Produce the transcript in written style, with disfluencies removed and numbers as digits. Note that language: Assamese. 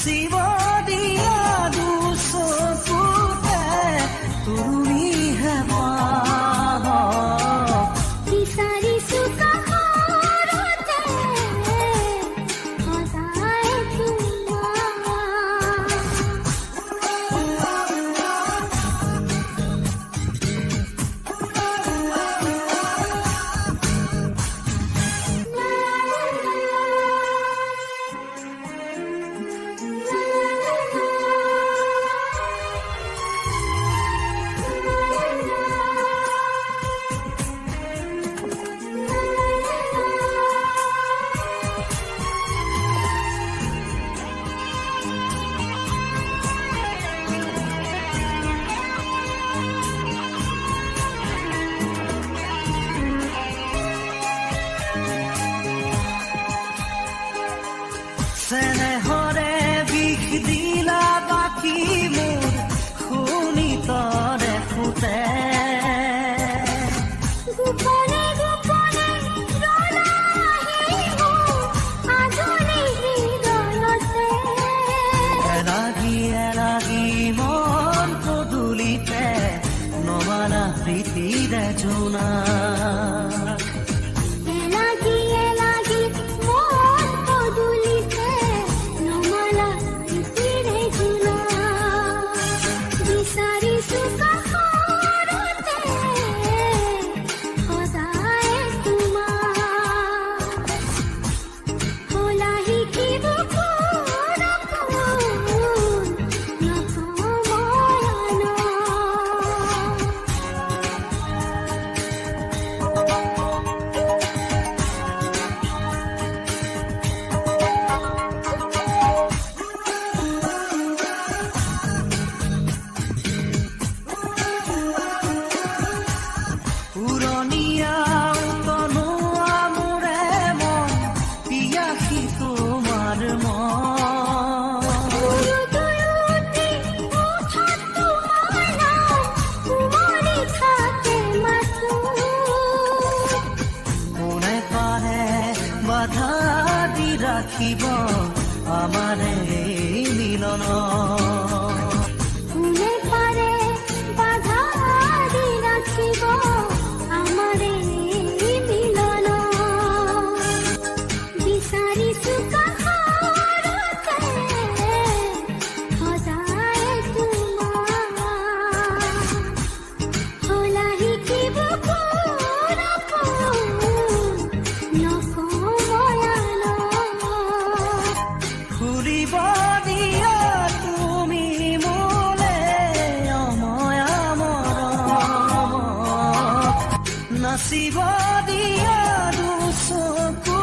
নাচিব দিয়া দুচকুতে তুমিহে পাহ বিচাৰিছো কাষৰতে সদায় চেনেহৰে বিষ দিলা বাকী মোৰ শুনি তৰে ফুটে গোপনে গোপনে ৰলাহিব আজৰি হৃদয়তে এলাগি এলাগি মন পদূলিতে নমানা প্ৰীতিৰে জোনা এলাগি এলাগি মন পদূলিতে নমালা প্ৰীতিৰে জোনা বিচাৰিছো কাষৰতে সদায় তোমাৰ হলা শিকিব কোন নকময়ানো উৰণীয়া তনুৱা মোৰে মন পিয়াসী তোমাৰ মন দুয়োটি ওঠত তোমাৰ নাম কুঁৱলী থাকে মাথো কোনে পাৰে বাধা দি ৰাখিব আমাৰ এই মিলন কোনে পাৰে বাধা দি ৰাখিব আমাৰ এই মিলন বিচাৰিছো কাষৰতে সদায় তোমাৰ হলা শিকিব কোন নকময়ানো ফুৰিব দিয়া তুমি মোলে অময়া মৰম নাচিব দিয়া দুচকু